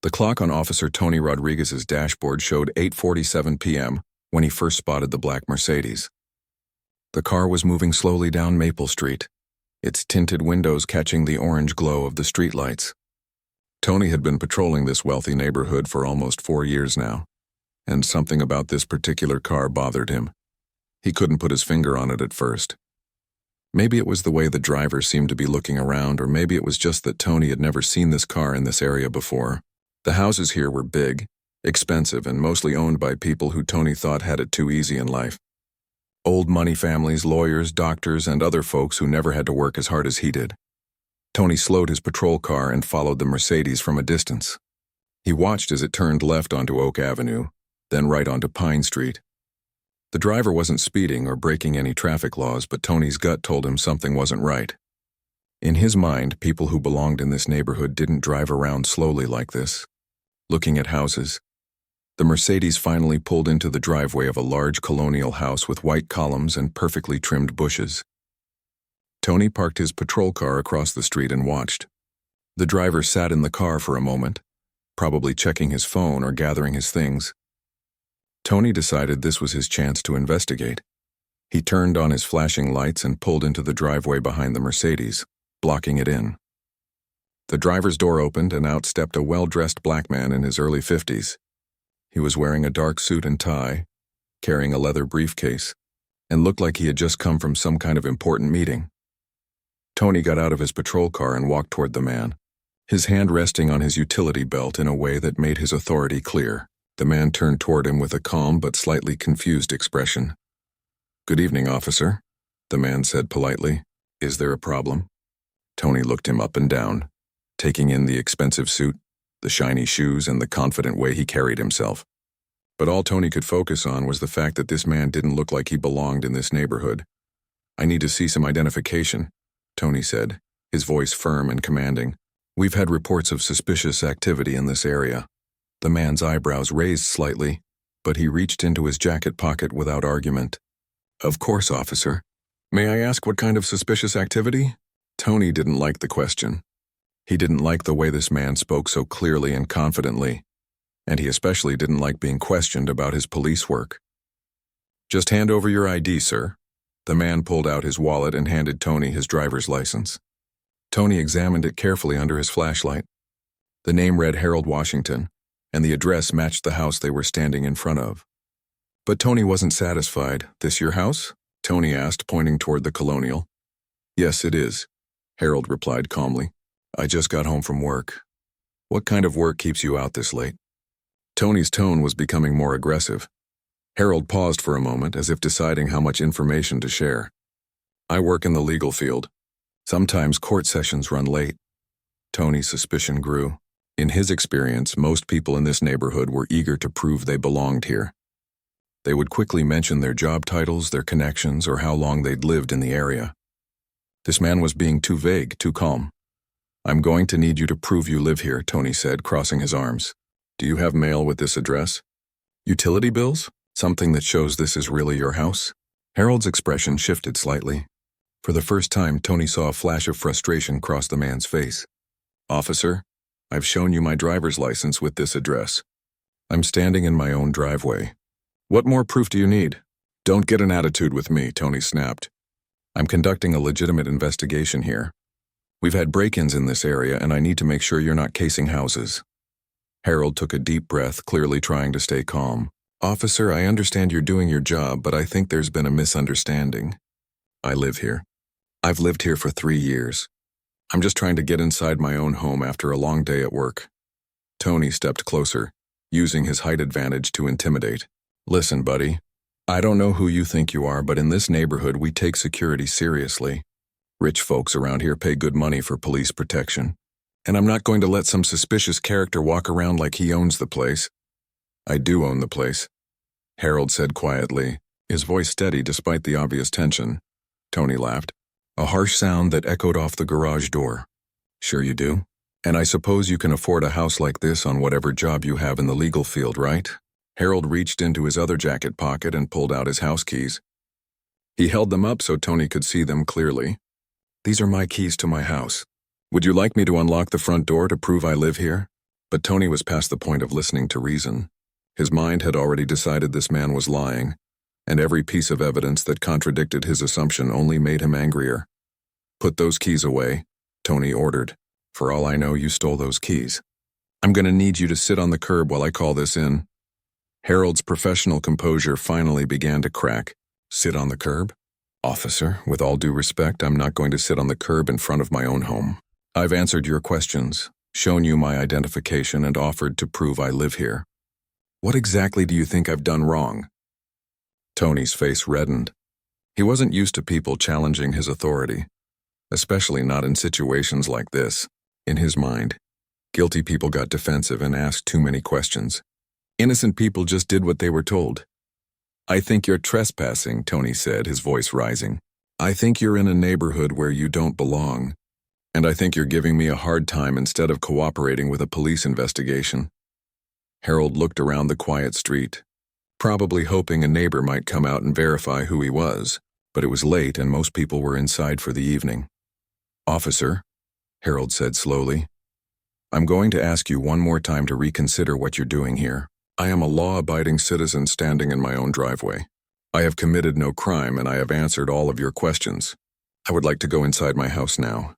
The clock on Officer Tony Rodriguez's dashboard showed 8:47 p.m. when he first spotted the black Mercedes. The car was moving slowly down Maple Street, its tinted windows catching the orange glow of the streetlights. Tony had been patrolling this wealthy neighborhood for almost 4 years now, and something about this particular car bothered him. He couldn't put his finger on it at first. Maybe it was the way the driver seemed to be looking around, or maybe it was just that Tony had never seen this car in this area before. The houses here were big, expensive, and mostly owned by people who Tony thought had it too easy in life. Old money families, lawyers, doctors, and other folks who never had to work as hard as he did. Tony slowed his patrol car and followed the Mercedes from a distance. He watched as it turned left onto Oak Avenue, then right onto Pine Street. The driver wasn't speeding or breaking any traffic laws, but Tony's gut told him something wasn't right. In his mind, people who belonged in this neighborhood didn't drive around slowly like this, looking at houses. The Mercedes finally pulled into the driveway of a large colonial house with white columns and perfectly trimmed bushes. Tony parked his patrol car across the street and watched. The driver sat in the car for a moment, probably checking his phone or gathering his things. Tony decided this was his chance to investigate. He turned on his flashing lights and pulled into the driveway behind the Mercedes, blocking it in. The driver's door opened and out stepped a well-dressed black man in his early 50s. He was wearing a dark suit and tie, carrying a leather briefcase, and looked like he had just come from some kind of important meeting. Tony got out of his patrol car and walked toward the man, his hand resting on his utility belt in a way that made his authority clear. The man turned toward him with a calm but slightly confused expression. "Good evening, officer," the man said politely. "Is there a problem?" Tony looked him up and down, taking in the expensive suit, the shiny shoes, and the confident way he carried himself. But all Tony could focus on was the fact that this man didn't look like he belonged in this neighborhood. "I need to see some identification," Tony said, his voice firm and commanding. "We've had reports of suspicious activity in this area." The man's eyebrows raised slightly, but he reached into his jacket pocket without argument. "Of course, officer. May I ask what kind of suspicious activity?" Tony didn't like the question. He didn't like the way this man spoke so clearly and confidently, and he especially didn't like being questioned about his police work. "Just hand over your ID, sir." The man pulled out his wallet and handed Tony his driver's license. Tony examined it carefully under his flashlight. The name read Harold Washington, and the address matched the house they were standing in front of. But Tony wasn't satisfied. "This your house?" Tony asked, pointing toward the colonial. "Yes, it is," Harold replied calmly. "I just got home from work." "What kind of work keeps you out this late?" Tony's tone was becoming more aggressive. Harold paused for a moment, as if deciding how much information to share. "I work in the legal field. Sometimes court sessions run late." Tony's suspicion grew. In his experience, most people in this neighborhood were eager to prove they belonged here. They would quickly mention their job titles, their connections, or how long they'd lived in the area. This man was being too vague, too calm. "I'm going to need you to prove you live here," Tony said, crossing his arms. "Do you have mail with this address? Utility bills? Something that shows this is really your house?" Harold's expression shifted slightly. For the first time, Tony saw a flash of frustration cross the man's face. "Officer, I've shown you my driver's license with this address. I'm standing in my own driveway. What more proof do you need?" "Don't get an attitude with me," Tony snapped. "I'm conducting a legitimate investigation here. We've had break-ins in this area, and I need to make sure you're not casing houses." Harold took a deep breath, clearly trying to stay calm. "Officer, I understand you're doing your job, but I think there's been a misunderstanding. I live here. I've lived here for 3 years. I'm just trying to get inside my own home after a long day at work." Tony stepped closer, using his height advantage to intimidate. "Listen, buddy, I don't know who you think you are, but in this neighborhood we take security seriously. Rich folks around here pay good money for police protection. And I'm not going to let some suspicious character walk around like he owns the place." "I do own the place," Harold said quietly, his voice steady despite the obvious tension. Tony laughed, a harsh sound that echoed off the garage door. "Sure you do. And I suppose you can afford a house like this on whatever job you have in the legal field, right?" Harold reached into his other jacket pocket and pulled out his house keys. He held them up so Tony could see them clearly. "These are my keys to my house. Would you like me to unlock the front door to prove I live here?" But Tony was past the point of listening to reason. His mind had already decided this man was lying, and every piece of evidence that contradicted his assumption only made him angrier. "Put those keys away," Tony ordered. "For all I know, you stole those keys. I'm going to need you to sit on the curb while I call this in." Harold's professional composure finally began to crack. "Sit on the curb? Officer, with all due respect, I'm not going to sit on the curb in front of my own home. I've answered your questions, shown you my identification, and offered to prove I live here. What exactly do you think I've done wrong?" Tony's face reddened. He wasn't used to people challenging his authority, especially not in situations like this. In his mind, guilty people got defensive and asked too many questions. Innocent people just did what they were told. "I think you're trespassing," Tony said, his voice rising. "I think you're in a neighborhood where you don't belong, and I think you're giving me a hard time instead of cooperating with a police investigation." Harold looked around the quiet street, probably hoping a neighbor might come out and verify who he was, but it was late and most people were inside for the evening. "Officer," Harold said slowly, "I'm going to ask you one more time to reconsider what you're doing here. I am a law-abiding citizen standing in my own driveway. I have committed no crime and I have answered all of your questions. I would like to go inside my house now."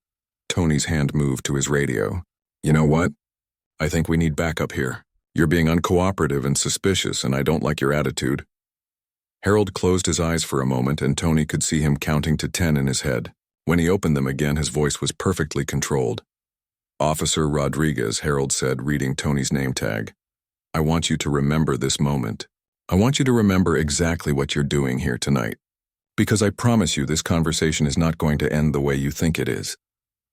Tony's hand moved to his radio. "You know what? I think we need backup here. You're being uncooperative and suspicious, and I don't like your attitude." Harold closed his eyes for a moment, and Tony could see him counting to 10 in his head. When he opened them again, his voice was perfectly controlled. "Officer Rodriguez," Harold said, reading Tony's name tag. "I want you to remember this moment. I want you to remember exactly what you're doing here tonight. Because I promise you this conversation is not going to end the way you think it is."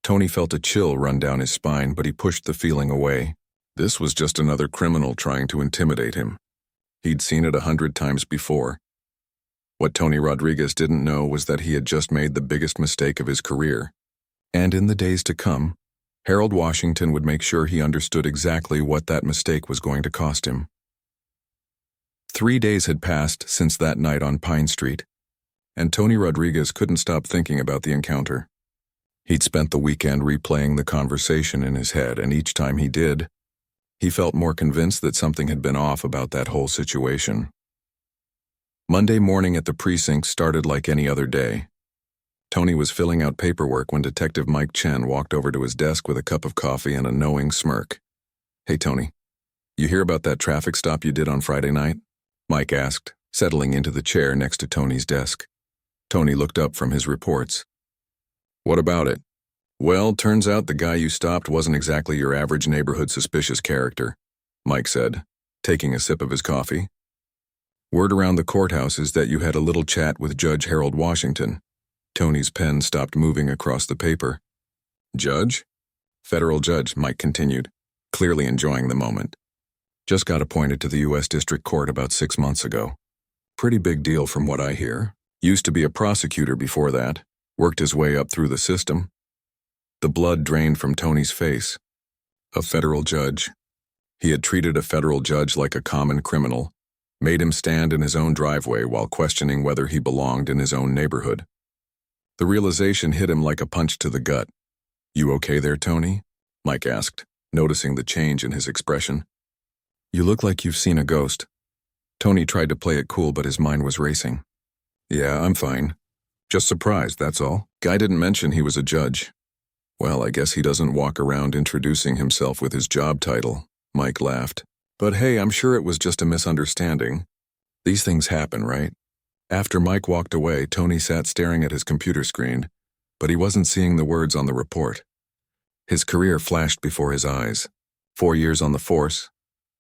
Tony felt a chill run down his spine, but he pushed the feeling away. This was just another criminal trying to intimidate him. He'd seen it 100 times before. What Tony Rodriguez didn't know was that he had just made the biggest mistake of his career. And in the days to come, Harold Washington would make sure he understood exactly what that mistake was going to cost him. 3 days had passed since that night on Pine Street, and Tony Rodriguez couldn't stop thinking about the encounter. He'd spent the weekend replaying the conversation in his head, and each time he did, he felt more convinced that something had been off about that whole situation. Monday morning at the precinct started like any other day. Tony was filling out paperwork when Detective Mike Chen walked over to his desk with a cup of coffee and a knowing smirk. "Hey, Tony, you hear about that traffic stop you did on Friday night?" Mike asked, settling into the chair next to Tony's desk. Tony looked up from his reports. "What about it?" "Well, turns out the guy you stopped wasn't exactly your average neighborhood suspicious character," Mike said, taking a sip of his coffee. "Word around the courthouse is that you had a little chat with Judge Harold Washington." Tony's pen stopped moving across the paper. "Judge?" "Federal judge," Mike continued, clearly enjoying the moment. "Just got appointed to the U.S. District Court about 6 months ago. Pretty big deal from what I hear. Used to be a prosecutor before that, worked his way up through the system." The blood drained from Tony's face. A federal judge. He had treated a federal judge like a common criminal, made him stand in his own driveway while questioning whether he belonged in his own neighborhood. The realization hit him like a punch to the gut. "You okay there, Tony?" Mike asked, noticing the change in his expression. "You look like you've seen a ghost." Tony tried to play it cool, but his mind was racing. "Yeah, I'm fine. Just surprised, that's all. Guy didn't mention he was a judge." "Well, I guess he doesn't walk around introducing himself with his job title," Mike laughed. "But hey, I'm sure it was just a misunderstanding. These things happen, right?" After Mike walked away, Tony sat staring at his computer screen, but he wasn't seeing the words on the report. His career flashed before his eyes. 4 years on the force,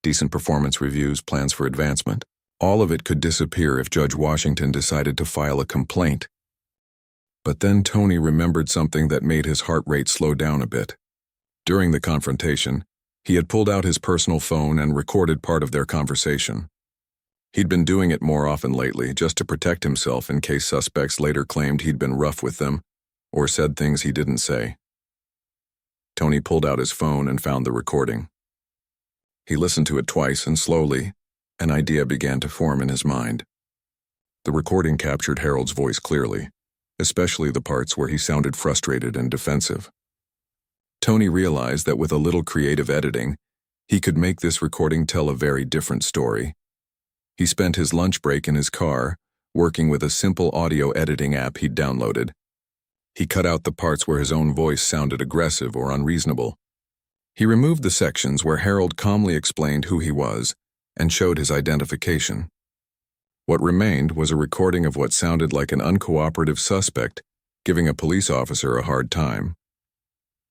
decent performance reviews, plans for advancement. All of it could disappear if Judge Washington decided to file a complaint. But then Tony remembered something that made his heart rate slow down a bit. During the confrontation, he had pulled out his personal phone and recorded part of their conversation. He'd been doing it more often lately, just to protect himself in case suspects later claimed he'd been rough with them or said things he didn't say. Tony pulled out his phone and found the recording. He listened to it twice, and slowly, an idea began to form in his mind. The recording captured Harold's voice clearly, especially the parts where he sounded frustrated and defensive. Tony realized that with a little creative editing, He could make this recording tell a very different story. He spent his lunch break in his car, working with a simple audio editing app he'd downloaded. He cut out the parts where his own voice sounded aggressive or unreasonable. He removed the sections where Harold calmly explained who he was and showed his identification. What remained was a recording of what sounded like an uncooperative suspect giving a police officer a hard time.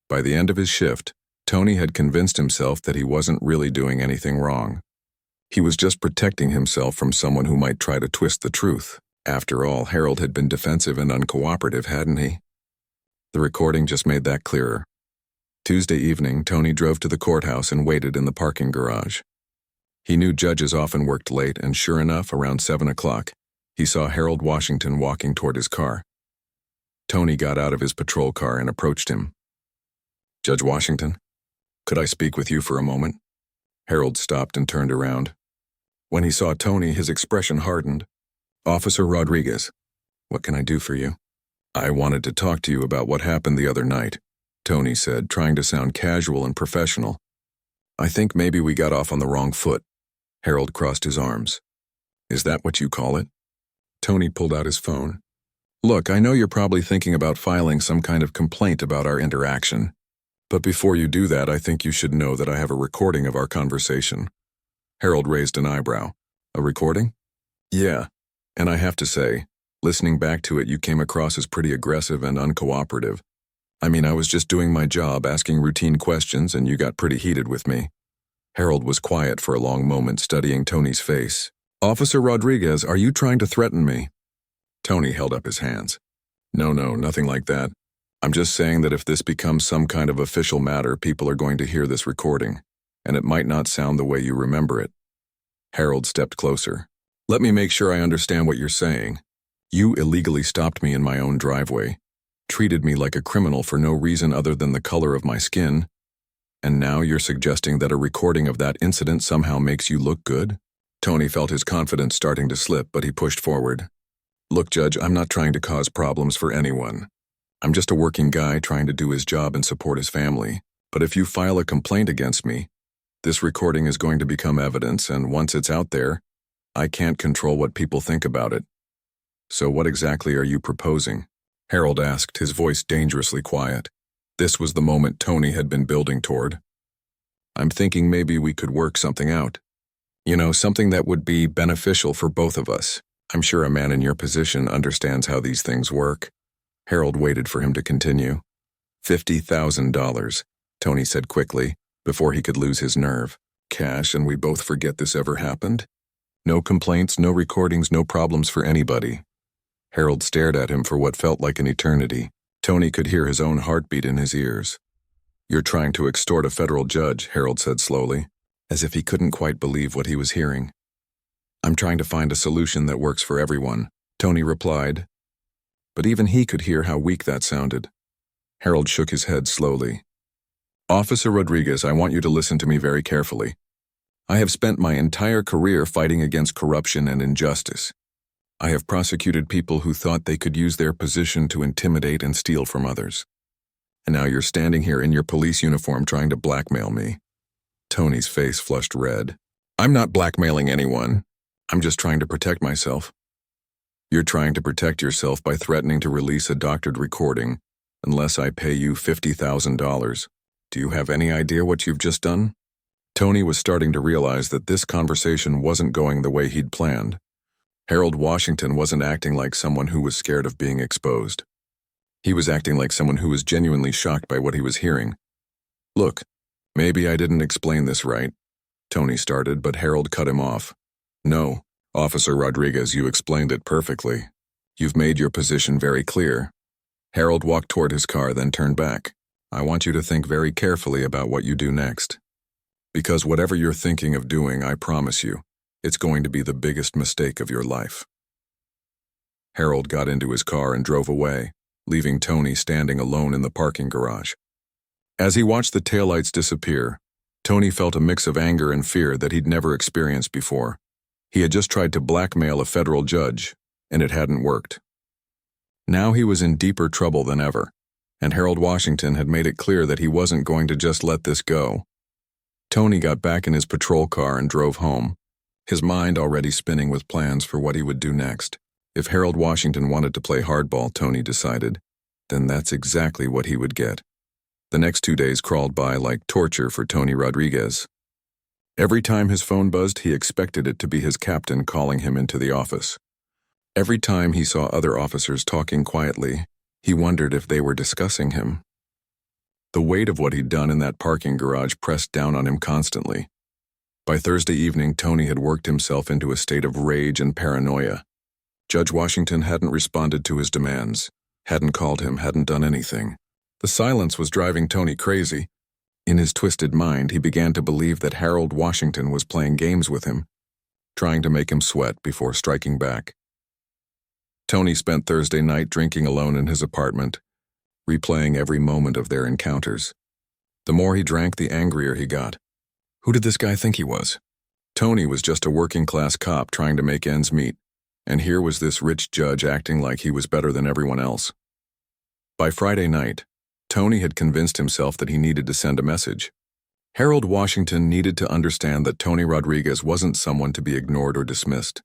By the end of his shift, Tony had convinced himself that he wasn't really doing anything wrong. He was just protecting himself from someone who might try to twist the truth. After all, Harold had been defensive and uncooperative, hadn't he? The recording just made that clearer. Tuesday evening, Tony drove to the courthouse and waited in the parking garage. He knew judges often worked late, and sure enough, around 7 o'clock, he saw Harold Washington walking toward his car. Tony got out of his patrol car and approached him. "Judge Washington, could I speak with you for a moment?" Harold stopped and turned around. When he saw Tony, his expression hardened. "Officer Rodriguez, what can I do for you?" "I wanted to talk to you about what happened the other night," Tony said, trying to sound casual and professional. "I think maybe we got off on the wrong foot." Harold crossed his arms. "Is that what you call it?" Tony pulled out his phone. "Look, I know you're probably thinking about filing some kind of complaint about our interaction. But before you do that, I think you should know that I have a recording of our conversation." Harold raised an eyebrow. "A recording?" "Yeah, and I have to say, listening back to it, you came across as pretty aggressive and uncooperative. I mean, I was just doing my job, asking routine questions, and you got pretty heated with me." Harold was quiet for a long moment, studying Tony's face. "Officer Rodriguez, are you trying to threaten me?" Tony held up his hands. No, nothing like that. I'm just saying that if this becomes some kind of official matter, people are going to hear this recording, and it might not sound the way you remember it." Harold stepped closer. "Let me make sure I understand what you're saying. You illegally stopped me in my own driveway, treated me like a criminal for no reason other than the color of my skin, and now you're suggesting that a recording of that incident somehow makes you look good?" Tony felt his confidence starting to slip, but he pushed forward. "Look, Judge, I'm not trying to cause problems for anyone. I'm just a working guy trying to do his job and support his family. But if you file a complaint against me, this recording is going to become evidence, and once it's out there, I can't control what people think about it. So what exactly are you proposing?" Harold asked, his voice dangerously quiet. This was the moment Tony had been building toward. "I'm thinking maybe we could work something out. You know, something that would be beneficial for both of us. I'm sure a man in your position understands how these things work." Harold waited for him to continue. $50,000, Tony said quickly, before he could lose his nerve. "Cash, and we both forget this ever happened? No complaints, no recordings, no problems for anybody." Harold stared at him for what felt like an eternity. Tony could hear his own heartbeat in his ears. "You're trying to extort a federal judge," Harold said slowly, as if he couldn't quite believe what he was hearing. "I'm trying to find a solution that works for everyone," Tony replied. But even he could hear how weak that sounded. Harold shook his head slowly. "Officer Rodriguez, I want you to listen to me very carefully. I have spent my entire career fighting against corruption and injustice. I have prosecuted people who thought they could use their position to intimidate and steal from others. And now you're standing here in your police uniform trying to blackmail me." Tony's face flushed red. "I'm not blackmailing anyone. I'm just trying to protect myself." "You're trying to protect yourself by threatening to release a doctored recording unless I pay you $50,000. Do you have any idea what you've just done?" Tony was starting to realize that this conversation wasn't going the way he'd planned. Harold Washington wasn't acting like someone who was scared of being exposed. He was acting like someone who was genuinely shocked by what he was hearing. "Look, maybe I didn't explain this right," Tony started, but Harold cut him off. "No, Officer Rodriguez, you explained it perfectly. You've made your position very clear." Harold walked toward his car, then turned back. "I want you to think very carefully about what you do next. Because whatever you're thinking of doing, I promise you, it's going to be the biggest mistake of your life." Harold got into his car and drove away, leaving Tony standing alone in the parking garage. As he watched the taillights disappear, Tony felt a mix of anger and fear that he'd never experienced before. He had just tried to blackmail a federal judge, and it hadn't worked. Now he was in deeper trouble than ever, and Harold Washington had made it clear that he wasn't going to just let this go. Tony got back in his patrol car and drove home, his mind already spinning with plans for what he would do next. If Harold Washington wanted to play hardball, Tony decided, then that's exactly what he would get. The next 2 days crawled by like torture for Tony Rodriguez. Every time his phone buzzed, he expected it to be his captain calling him into the office. Every time he saw other officers talking quietly, he wondered if they were discussing him. The weight of what he'd done in that parking garage pressed down on him constantly. By Thursday evening, Tony had worked himself into a state of rage and paranoia. Judge Washington hadn't responded to his demands, hadn't called him, hadn't done anything. The silence was driving Tony crazy. In his twisted mind, he began to believe that Harold Washington was playing games with him, trying to make him sweat before striking back. Tony spent Thursday night drinking alone in his apartment, replaying every moment of their encounters. The more he drank, the angrier he got. Who did this guy think he was? Tony was just a working-class cop trying to make ends meet, and here was this rich judge acting like he was better than everyone else. By Friday night, Tony had convinced himself that he needed to send a message. Harold Washington needed to understand that Tony Rodriguez wasn't someone to be ignored or dismissed.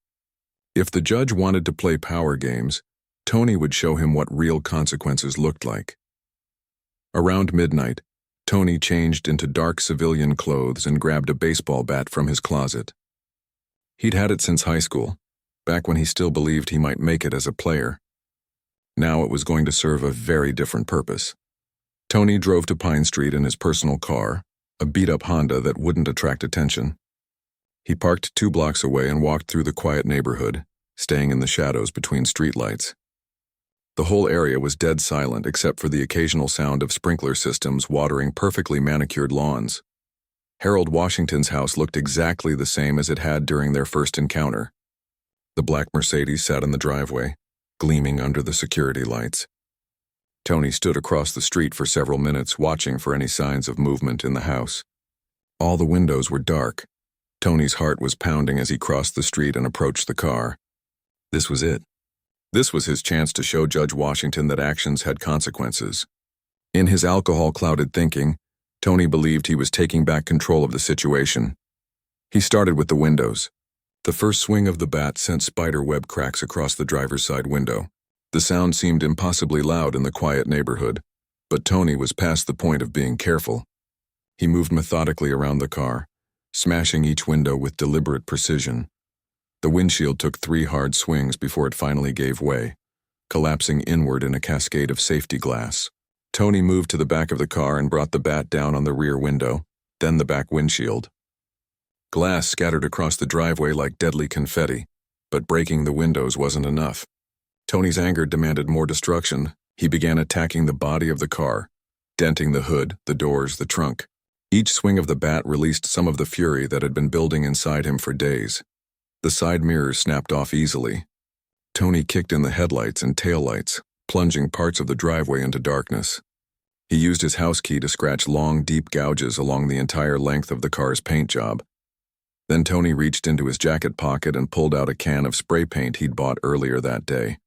If the judge wanted to play power games, Tony would show him what real consequences looked like. Around midnight, Tony changed into dark civilian clothes and grabbed a baseball bat from his closet. He'd had it since high school, back when he still believed he might make it as a player. Now it was going to serve a very different purpose. Tony drove to Pine Street in his personal car, a beat-up Honda that wouldn't attract attention. He parked 2 blocks away and walked through the quiet neighborhood, staying in the shadows between streetlights. The whole area was dead silent except for the occasional sound of sprinkler systems watering perfectly manicured lawns. Harold Washington's house looked exactly the same as it had during their first encounter. The black Mercedes sat in the driveway, gleaming under the security lights. Tony stood across the street for several minutes, watching for any signs of movement in the house. All the windows were dark. Tony's heart was pounding as he crossed the street and approached the car. This was it. This was his chance to show Judge Washington that actions had consequences. In his alcohol-clouded thinking, Tony believed he was taking back control of the situation. He started with the windows. The first swing of the bat sent spider web cracks across the driver's side window. The sound seemed impossibly loud in the quiet neighborhood, but Tony was past the point of being careful. He moved methodically around the car, smashing each window with deliberate precision. The windshield took 3 hard swings before it finally gave way, collapsing inward in a cascade of safety glass. Tony moved to the back of the car and brought the bat down on the rear window, then the back windshield. Glass scattered across the driveway like deadly confetti, but breaking the windows wasn't enough. Tony's anger demanded more destruction. He began attacking the body of the car, denting the hood, the doors, the trunk. Each swing of the bat released some of the fury that had been building inside him for days. The side mirrors snapped off easily. Tony kicked in the headlights and taillights, plunging parts of the driveway into darkness. He used his house key to scratch long, deep gouges along the entire length of the car's paint job. Then Tony reached into his jacket pocket and pulled out a can of spray paint he'd bought earlier that day.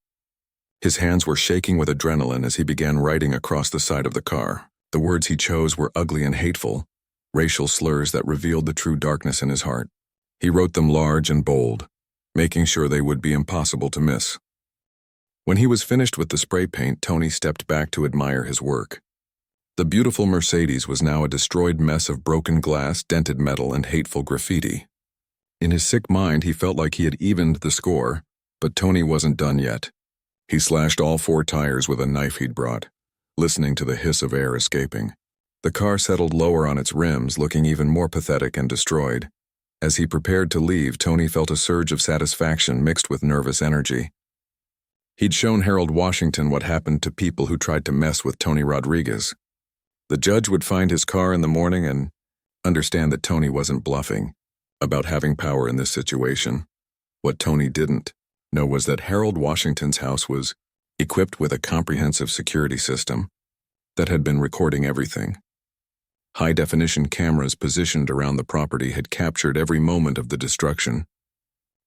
His hands were shaking with adrenaline as he began writing across the side of the car. The words he chose were ugly and hateful, racial slurs that revealed the true darkness in his heart. He wrote them large and bold, making sure they would be impossible to miss. When he was finished with the spray paint, Tony stepped back to admire his work. The beautiful Mercedes was now a destroyed mess of broken glass, dented metal, and hateful graffiti. In his sick mind, he felt like he had evened the score, but Tony wasn't done yet. He slashed all 4 tires with a knife he'd brought, listening to the hiss of air escaping. The car settled lower on its rims, looking even more pathetic and destroyed. As he prepared to leave, Tony felt a surge of satisfaction mixed with nervous energy. He'd shown Harold Washington what happened to people who tried to mess with Tony Rodriguez. The judge would find his car in the morning and understand that Tony wasn't bluffing about having power in this situation. What Tony didn't know was that Harold Washington's house was equipped with a comprehensive security system that had been recording everything. High-definition cameras positioned around the property had captured every moment of the destruction,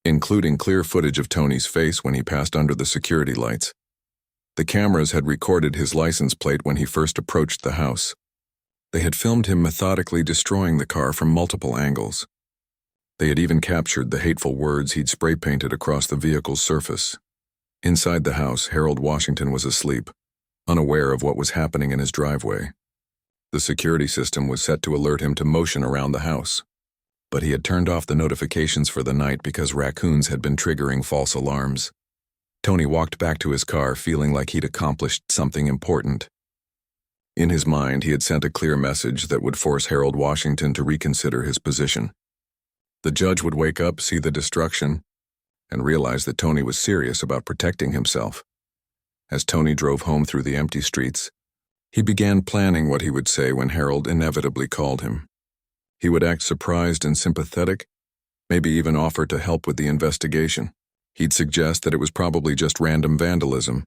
including clear footage of Tony's face when he passed under the security lights. The cameras had recorded his license plate when he first approached the house. They had filmed him methodically destroying the car from multiple angles. They had even captured the hateful words he'd spray-painted across the vehicle's surface. Inside the house, Harold Washington was asleep, unaware of what was happening in his driveway. The security system was set to alert him to motion around the house, but he had turned off the notifications for the night because raccoons had been triggering false alarms. Tony walked back to his car feeling like he'd accomplished something important. In his mind, he had sent a clear message that would force Harold Washington to reconsider his position. The judge would wake up, see the destruction, and realize that Tony was serious about protecting himself. As Tony drove home through the empty streets, he began planning what he would say when Harold inevitably called him. He would act surprised and sympathetic, maybe even offer to help with the investigation. He'd suggest that it was probably just random vandalism,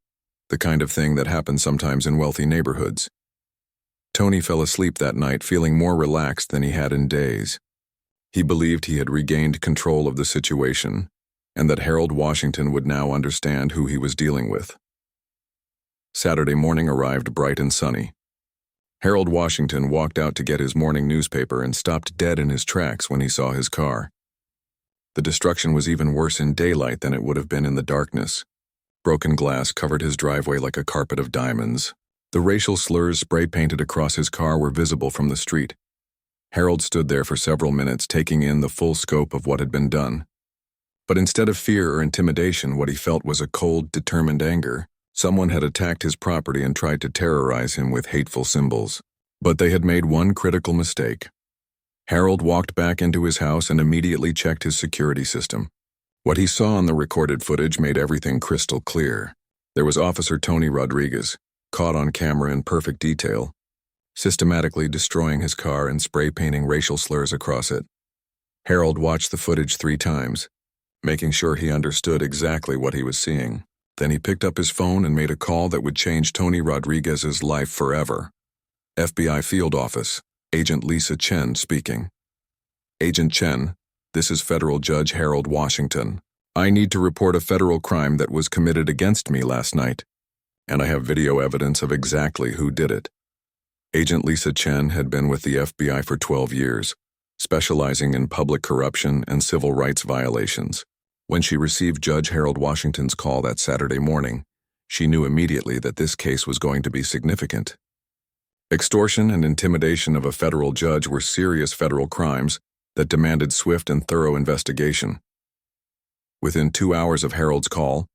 the kind of thing that happens sometimes in wealthy neighborhoods. Tony fell asleep that night feeling more relaxed than he had in days. He believed he had regained control of the situation, and that Harold Washington would now understand who he was dealing with. Saturday morning arrived bright and sunny. Harold Washington walked out to get his morning newspaper and stopped dead in his tracks when he saw his car. The destruction was even worse in daylight than it would have been in the darkness. Broken glass covered his driveway like a carpet of diamonds. The racial slurs spray-painted across his car were visible from the street. Harold stood there for several minutes, taking in the full scope of what had been done. But instead of fear or intimidation, what he felt was a cold, determined anger. Someone had attacked his property and tried to terrorize him with hateful symbols. But they had made one critical mistake. Harold walked back into his house and immediately checked his security system. What he saw on the recorded footage made everything crystal clear. There was Officer Tony Rodriguez, caught on camera in perfect detail, systematically destroying his car and spray-painting racial slurs across it. Harold watched the footage 3 times, making sure he understood exactly what he was seeing. Then he picked up his phone and made a call that would change Tony Rodriguez's life forever. FBI Field Office, Agent Lisa Chen speaking. Agent Chen, this is Federal Judge Harold Washington. I need to report a federal crime that was committed against me last night, and I have video evidence of exactly who did it. Agent Lisa Chen had been with the FBI for 12 years, specializing in public corruption and civil rights violations. When she received Judge Harold Washington's call that Saturday morning, she knew immediately that this case was going to be significant. Extortion and intimidation of a federal judge were serious federal crimes that demanded swift and thorough investigation. Within 2 hours of Harold's call,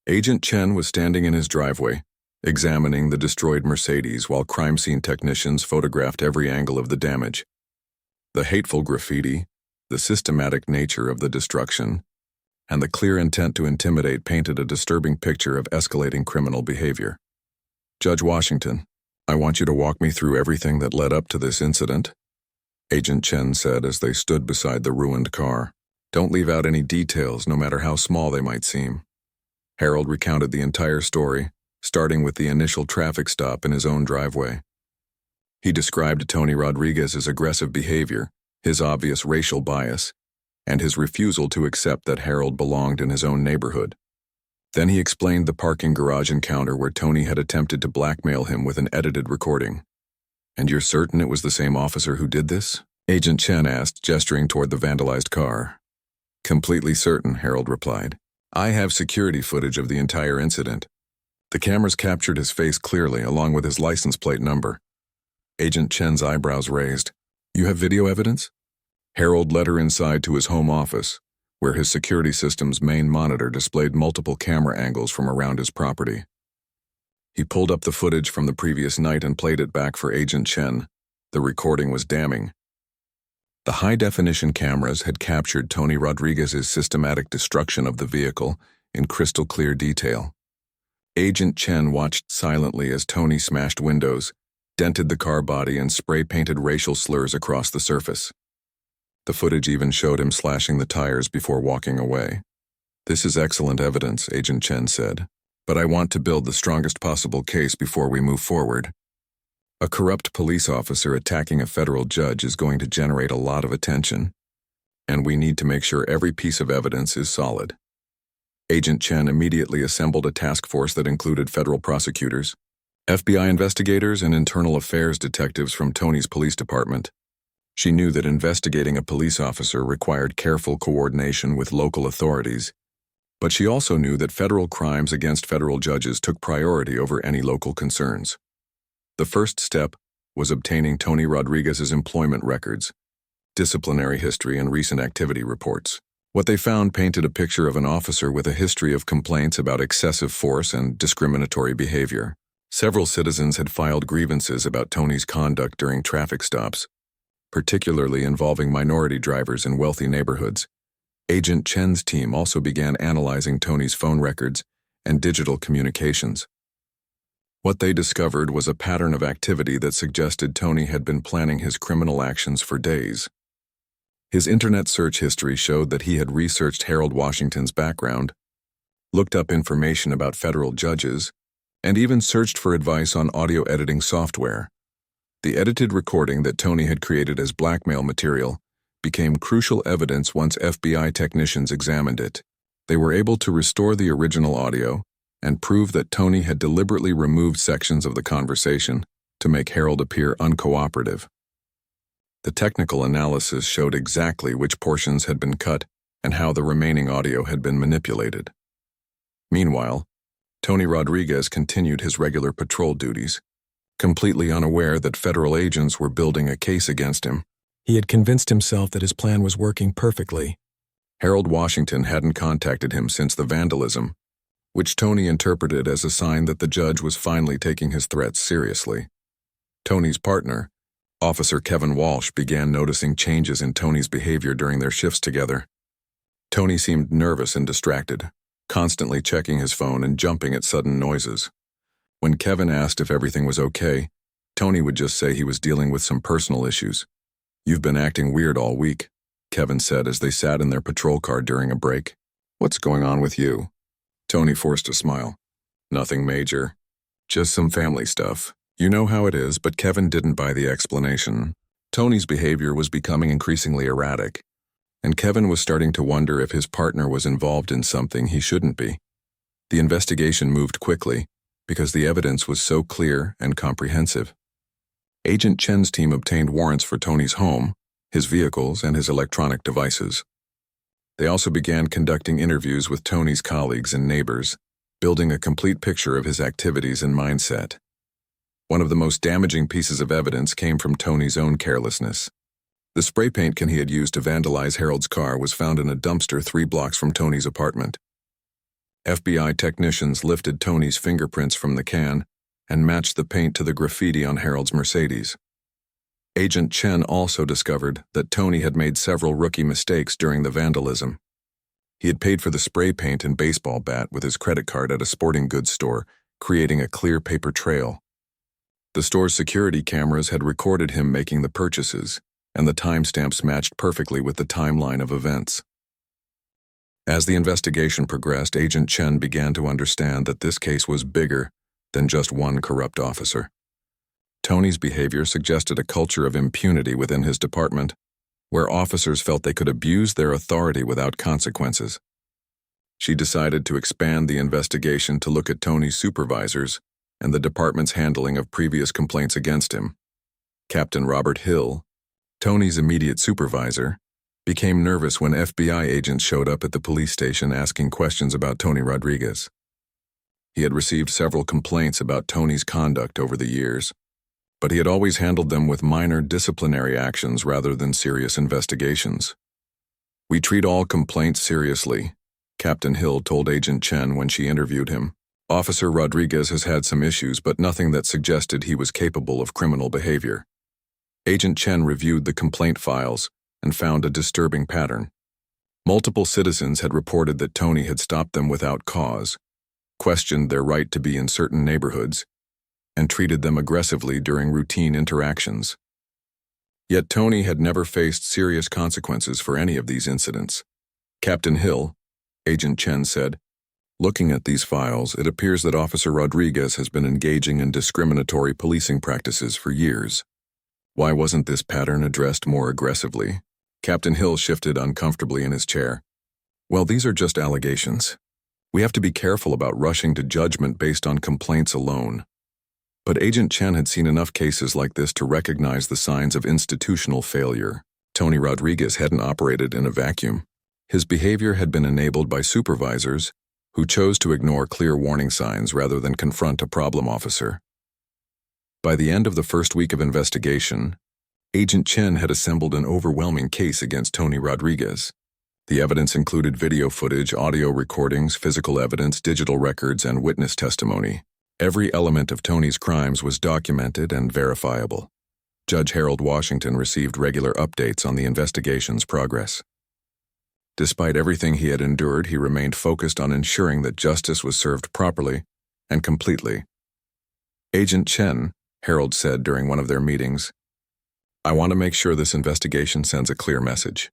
Agent Chen was standing in his driveway, examining the destroyed Mercedes while crime scene technicians photographed every angle of the damage. The hateful graffiti, the systematic nature of the destruction, and the clear intent to intimidate painted a disturbing picture of escalating criminal behavior. Judge Washington, I want you to walk me through everything that led up to this incident, Agent Chen said as they stood beside the ruined car. Don't leave out any details, no matter how small they might seem. Harold recounted the entire story, starting with the initial traffic stop in his own driveway. He described Tony Rodriguez's aggressive behavior, his obvious racial bias, and his refusal to accept that Harold belonged in his own neighborhood. Then he explained the parking garage encounter where Tony had attempted to blackmail him with an edited recording. And you're certain it was the same officer who did this? Agent Chen asked, gesturing toward the vandalized car. Completely certain, Harold replied. I have security footage of the entire incident. The cameras captured his face clearly, along with his license plate number. Agent Chen's eyebrows raised. You have video evidence? Harold led her inside to his home office, where his security system's main monitor displayed multiple camera angles from around his property. He pulled up the footage from the previous night and played it back for Agent Chen. The recording was damning. The high-definition cameras had captured Tony Rodriguez's systematic destruction of the vehicle in crystal-clear detail. Agent Chen watched silently as Tony smashed windows, dented the car body, and spray-painted racial slurs across the surface. The footage even showed him slashing the tires before walking away. This is excellent evidence, Agent Chen said, but I want to build the strongest possible case before we move forward. A corrupt police officer attacking a federal judge is going to generate a lot of attention, and we need to make sure every piece of evidence is solid. Agent Chen immediately assembled a task force that included federal prosecutors, FBI investigators and internal affairs detectives from Tony's police department. She knew that investigating a police officer required careful coordination with local authorities, but she also knew that federal crimes against federal judges took priority over any local concerns. The first step was obtaining Tony Rodriguez's employment records, disciplinary history, and recent activity reports. What they found painted a picture of an officer with a history of complaints about excessive force and discriminatory behavior. Several citizens had filed grievances about Tony's conduct during traffic stops, particularly involving minority drivers in wealthy neighborhoods. Agent Chen's team also began analyzing Tony's phone records and digital communications. What they discovered was a pattern of activity that suggested Tony had been planning his criminal actions for days. His internet search history showed that he had researched Harold Washington's background, looked up information about federal judges, and even searched for advice on audio editing software. The edited recording that Tony had created as blackmail material became crucial evidence once FBI technicians examined it. They were able to restore the original audio and prove that Tony had deliberately removed sections of the conversation to make Harold appear uncooperative. The technical analysis showed exactly which portions had been cut and how the remaining audio had been manipulated. Meanwhile, Tony Rodriguez continued his regular patrol duties, completely unaware that federal agents were building a case against him. He had convinced himself that his plan was working perfectly. Harold Washington hadn't contacted him since the vandalism, which Tony interpreted as a sign that the judge was finally taking his threats seriously. Tony's partner, Officer Kevin Walsh, began noticing changes in Tony's behavior during their shifts together. Tony seemed nervous and distracted, constantly checking his phone and jumping at sudden noises. When Kevin asked if everything was okay, Tony would just say he was dealing with some personal issues. "You've been acting weird all week," Kevin said as they sat in their patrol car during a break. "What's going on with you?" Tony forced a smile. "Nothing major. Just some family stuff. You know how it is," but Kevin didn't buy the explanation. Tony's behavior was becoming increasingly erratic, and Kevin was starting to wonder if his partner was involved in something he shouldn't be. The investigation moved quickly because the evidence was so clear and comprehensive. Agent Chen's team obtained warrants for Tony's home, his vehicles, and his electronic devices. They also began conducting interviews with Tony's colleagues and neighbors, building a complete picture of his activities and mindset. One of the most damaging pieces of evidence came from Tony's own carelessness. The spray paint can he had used to vandalize Harold's car was found in a dumpster 3 blocks from Tony's apartment. FBI technicians lifted Tony's fingerprints from the can and matched the paint to the graffiti on Harold's Mercedes. Agent Chen also discovered that Tony had made several rookie mistakes during the vandalism. He had paid for the spray paint and baseball bat with his credit card at a sporting goods store, creating a clear paper trail. The store's security cameras had recorded him making the purchases, and the timestamps matched perfectly with the timeline of events. As the investigation progressed, Agent Chen began to understand that this case was bigger than just one corrupt officer. Tony's behavior suggested a culture of impunity within his department, where officers felt they could abuse their authority without consequences. She decided to expand the investigation to look at Tony's supervisors and the department's handling of previous complaints against him. Captain Robert Hill, Tony's immediate supervisor, became nervous when FBI agents showed up at the police station asking questions about Tony Rodriguez. He had received several complaints about Tony's conduct over the years, but he had always handled them with minor disciplinary actions rather than serious investigations. "We treat all complaints seriously," Captain Hill told Agent Chen when she interviewed him. "Officer Rodriguez has had some issues, but nothing that suggested he was capable of criminal behavior." Agent Chen reviewed the complaint files and found a disturbing pattern. Multiple citizens had reported that Tony had stopped them without cause, questioned their right to be in certain neighborhoods, and treated them aggressively during routine interactions. Yet Tony had never faced serious consequences for any of these incidents. "Captain Hill," Agent Chen said, "looking at these files, it appears that Officer Rodriguez has been engaging in discriminatory policing practices for years. Why wasn't this pattern addressed more aggressively?" Captain Hill shifted uncomfortably in his chair. "Well, these are just allegations. We have to be careful about rushing to judgment based on complaints alone. But Agent Chen had seen enough cases like this to recognize the signs of institutional failure. Tony Rodriguez hadn't operated in a vacuum. His behavior had been enabled by supervisors who chose to ignore clear warning signs rather than confront a problem officer. By the end of the first week of investigation, Agent Chen had assembled an overwhelming case against Tony Rodriguez. The evidence included video footage, audio recordings, physical evidence, digital records, and witness testimony. Every element of Tony's crimes was documented and verifiable. Judge Harold Washington received regular updates on the investigation's progress. Despite everything he had endured, he remained focused on ensuring that justice was served properly and completely. Agent Chen, Harold said during one of their meetings, "I want to make sure this investigation sends a clear message.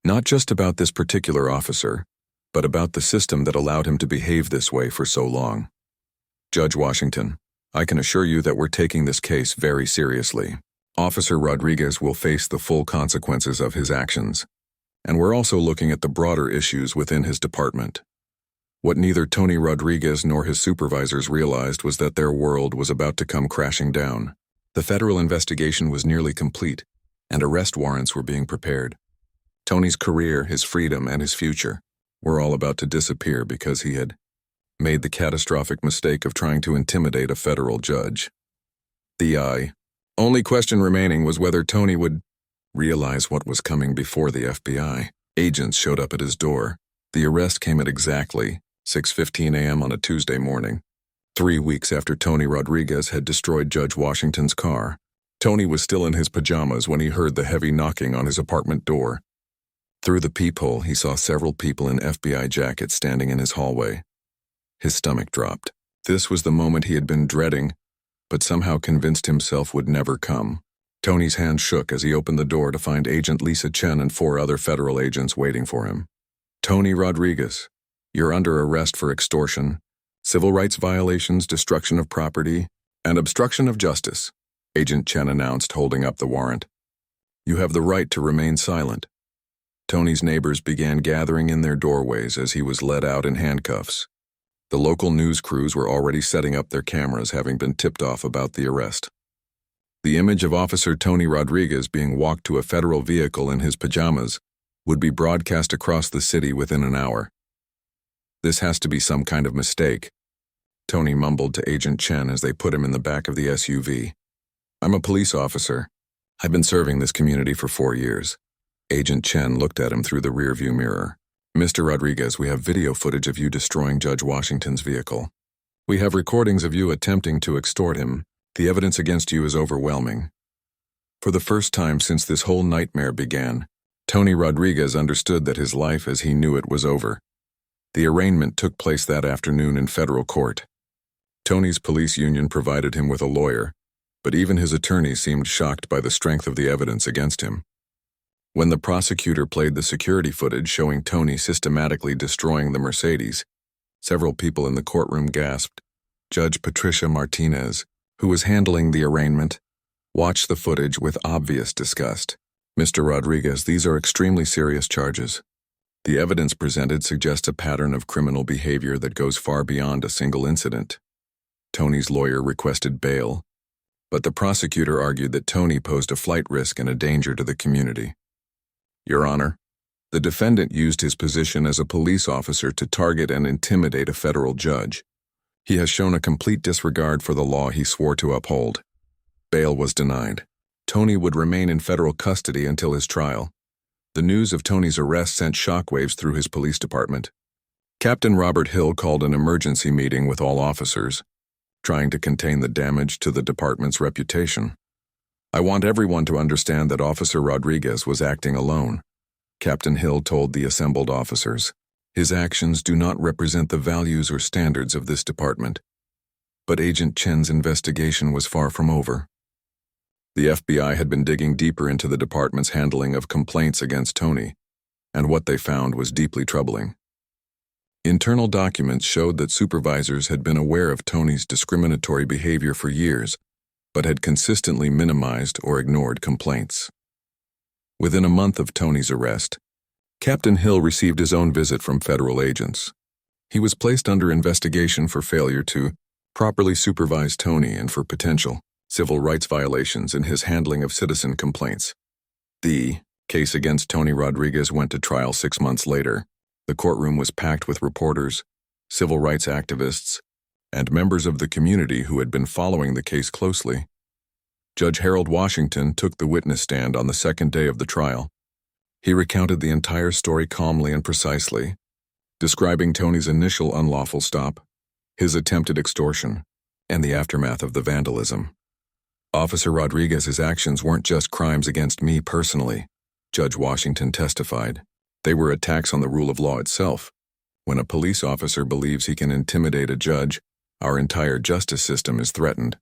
Not just about this particular officer, but about the system that allowed him to behave this way for so long. Judge Washington, I can assure you that we're taking this case very seriously. Officer Rodriguez will face the full consequences of his actions. And we're also looking at the broader issues within his department." What neither Tony Rodriguez nor his supervisors realized was that their world was about to come crashing down. The federal investigation was nearly complete, and arrest warrants were being prepared. Tony's career, his freedom, and his future were all about to disappear because he had made the catastrophic mistake of trying to intimidate a federal judge. The only question remaining was whether Tony would realize what was coming before the FBI. Agents showed up at his door. The arrest came at exactly 6:15 a.m. on a Tuesday morning. 3 weeks after Tony Rodriguez had destroyed Judge Washington's car, Tony was still in his pajamas when he heard the heavy knocking on his apartment door. Through the peephole, he saw several people in FBI jackets standing in his hallway. His stomach dropped. This was the moment he had been dreading, but somehow convinced himself would never come. Tony's hand shook as he opened the door to find Agent Lisa Chen and 4 other federal agents waiting for him. "Tony Rodriguez, you're under arrest for extortion, civil rights violations, destruction of property, and obstruction of justice," Agent Chen announced, holding up the warrant. "You have the right to remain silent." Tony's neighbors began gathering in their doorways as he was led out in handcuffs. The local news crews were already setting up their cameras, having been tipped off about the arrest. The image of Officer Tony Rodriguez being walked to a federal vehicle in his pajamas would be broadcast across the city within an hour. "This has to be some kind of mistake," Tony mumbled to Agent Chen as they put him in the back of the SUV. "I'm a police officer. I've been serving this community for 4 years. Agent Chen looked at him through the rearview mirror. "Mr. Rodriguez, we have video footage of you destroying Judge Washington's vehicle. We have recordings of you attempting to extort him. The evidence against you is overwhelming." For the first time since this whole nightmare began, Tony Rodriguez understood that his life as he knew it was over. The arraignment took place that afternoon in federal court. Tony's police union provided him with a lawyer, but even his attorney seemed shocked by the strength of the evidence against him. When the prosecutor played the security footage showing Tony systematically destroying the Mercedes, several people in the courtroom gasped. Judge Patricia Martinez, who was handling the arraignment, watched the footage with obvious disgust. "Mr. Rodriguez, these are extremely serious charges. The evidence presented suggests a pattern of criminal behavior that goes far beyond a single incident." Tony's lawyer requested bail, but the prosecutor argued that Tony posed a flight risk and a danger to the community. "Your Honor, the defendant used his position as a police officer to target and intimidate a federal judge. He has shown a complete disregard for the law he swore to uphold." Bail was denied. Tony would remain in federal custody until his trial. The news of Tony's arrest sent shockwaves through his police department. Captain Robert Hill called an emergency meeting with all officers, trying to contain the damage to the department's reputation. "I want everyone to understand that Officer Rodriguez was acting alone," Captain Hill told the assembled officers. "His actions do not represent the values or standards of this department." But Agent Chen's investigation was far from over. The FBI had been digging deeper into the department's handling of complaints against Tony, and what they found was deeply troubling. Internal documents showed that supervisors had been aware of Tony's discriminatory behavior for years, but had consistently minimized or ignored complaints. Within a month of Tony's arrest, Captain Hill received his own visit from federal agents. He was placed under investigation for failure to properly supervised Tony and for potential civil rights violations in his handling of citizen complaints. The case against Tony Rodriguez went to trial 6 months later. The courtroom was packed with reporters, civil rights activists, and members of the community who had been following the case closely. Judge Harold Washington took the witness stand on the second day of the trial. He recounted the entire story calmly and precisely, describing Tony's initial unlawful stop, his attempted extortion, and the aftermath of the vandalism. Officer Rodriguez's actions weren't just crimes against me personally, Judge Washington testified. They were attacks on the rule of law itself. When a police officer believes he can intimidate a judge, our entire justice system is threatened.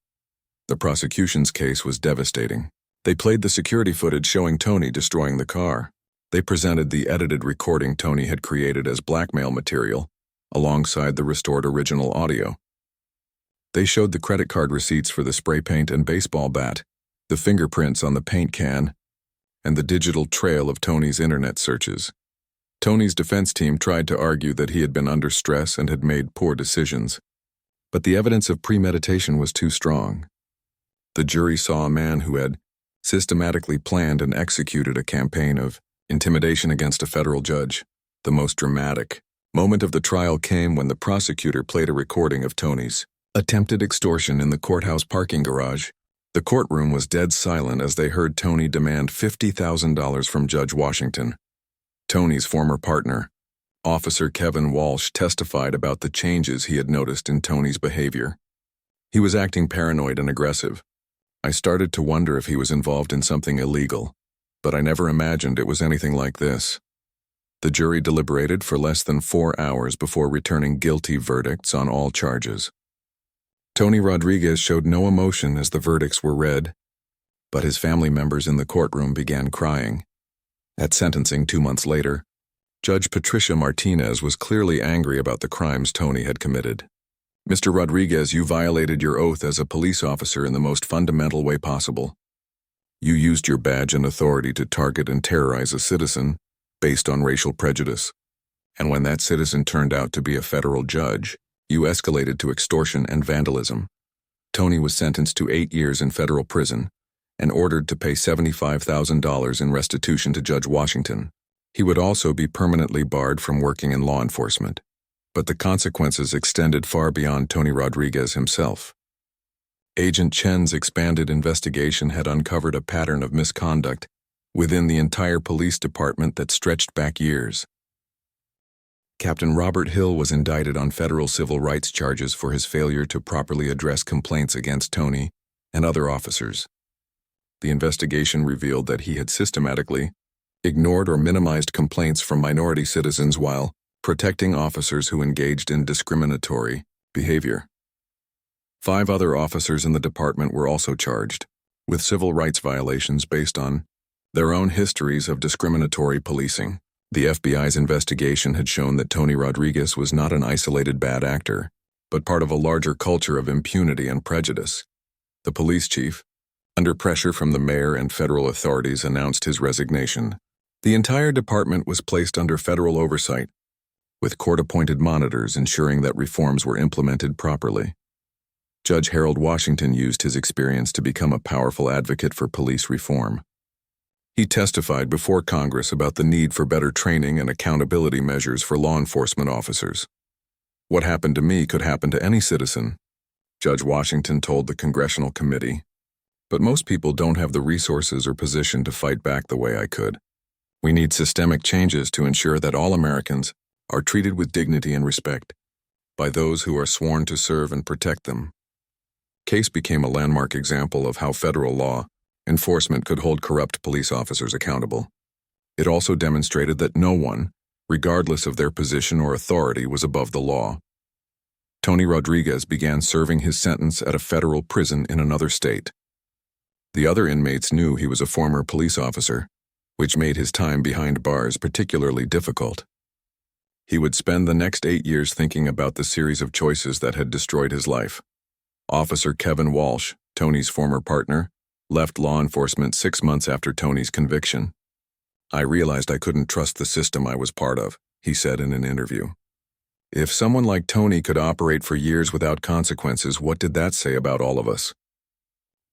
The prosecution's case was devastating. They played the security footage showing Tony destroying the car. They presented the edited recording Tony had created as blackmail material, alongside the restored original audio. They showed the credit card receipts for the spray paint and baseball bat, the fingerprints on the paint can, and the digital trail of Tony's internet searches. Tony's defense team tried to argue that he had been under stress and had made poor decisions, but the evidence of premeditation was too strong. The jury saw a man who had systematically planned and executed a campaign of intimidation against a federal judge. The most dramatic moment of the trial came when the prosecutor played a recording of Tony's attempted extortion in the courthouse parking garage. The courtroom was dead silent as they heard Tony demand $50,000 from Judge Washington. Tony's former partner, Officer Kevin Walsh, testified about the changes he had noticed in Tony's behavior. He was acting paranoid and aggressive. I started to wonder if he was involved in something illegal, but I never imagined it was anything like this. The jury deliberated for less than 4 hours before returning guilty verdicts on all charges. Tony Rodriguez showed no emotion as the verdicts were read, but his family members in the courtroom began crying. At sentencing 2 months later, Judge Patricia Martinez was clearly angry about the crimes Tony had committed. "Mr. Rodriguez, you violated your oath as a police officer in the most fundamental way possible. You used your badge and authority to target and terrorize a citizen based on racial prejudice. And when that citizen turned out to be a federal judge, you escalated to extortion and vandalism." Tony was sentenced to 8 years in federal prison and ordered to pay $75,000 in restitution to Judge Washington. He would also be permanently barred from working in law enforcement. But the consequences extended far beyond Tony Rodriguez himself. Agent Chen's expanded investigation had uncovered a pattern of misconduct within the entire police department that stretched back years. Captain Robert Hill was indicted on federal civil rights charges for his failure to properly address complaints against Tony and other officers. The investigation revealed that he had systematically ignored or minimized complaints from minority citizens while protecting officers who engaged in discriminatory behavior. 5 other officers in the department were also charged with civil rights violations based on their own histories of discriminatory policing. The FBI's investigation had shown that Tony Rodriguez was not an isolated bad actor, but part of a larger culture of impunity and prejudice. The police chief, under pressure from the mayor and federal authorities, announced his resignation. The entire department was placed under federal oversight, with court-appointed monitors ensuring that reforms were implemented properly. Judge Harold Washington used his experience to become a powerful advocate for police reform. He testified before Congress about the need for better training and accountability measures for law enforcement officers. "What happened to me could happen to any citizen," Judge Washington told the congressional committee. "But most people don't have the resources or position to fight back the way I could. We need systemic changes to ensure that all Americans are treated with dignity and respect by those who are sworn to serve and protect them." Case became a landmark example of how federal law enforcement could hold corrupt police officers accountable. It also demonstrated that no one, regardless of their position or authority, was above the law. Tony Rodriguez began serving his sentence at a federal prison in another state. The other inmates knew he was a former police officer, which made his time behind bars particularly difficult. He would spend the next 8 years thinking about the series of choices that had destroyed his life. Officer Kevin Walsh, Tony's former partner, left law enforcement 6 months after Tony's conviction. "I realized I couldn't trust the system I was part of," he said in an interview. If someone like Tony could operate for years without consequences, what did that say about all of us?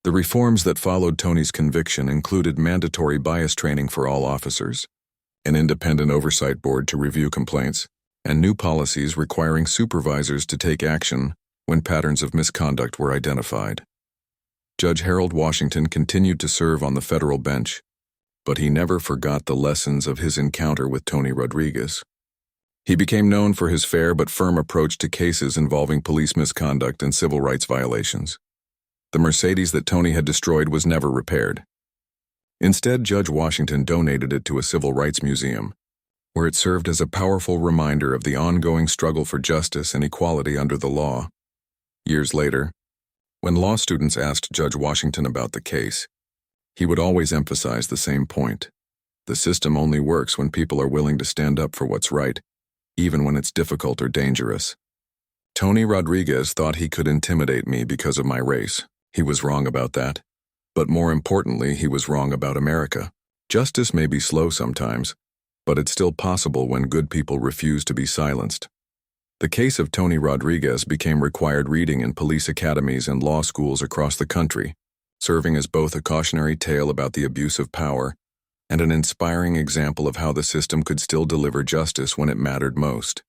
The reforms that followed Tony's conviction included mandatory bias training for all officers, an independent oversight board to review complaints, and new policies requiring supervisors to take action when patterns of misconduct were identified. Judge Harold Washington continued to serve on the federal bench, but he never forgot the lessons of his encounter with Tony Rodriguez. He became known for his fair but firm approach to cases involving police misconduct and civil rights violations. The Mercedes that Tony had destroyed was never repaired. Instead, Judge Washington donated it to a civil rights museum, where it served as a powerful reminder of the ongoing struggle for justice and equality under the law. Years later, when law students asked Judge Washington about the case, he would always emphasize the same point. The system only works when people are willing to stand up for what's right, even when it's difficult or dangerous. Tony Rodriguez thought he could intimidate me because of my race. He was wrong about that. But more importantly, he was wrong about America. Justice may be slow sometimes, but it's still possible when good people refuse to be silenced. The case of Tony Rodriguez became required reading in police academies and law schools across the country, serving as both a cautionary tale about the abuse of power and an inspiring example of how the system could still deliver justice when it mattered most.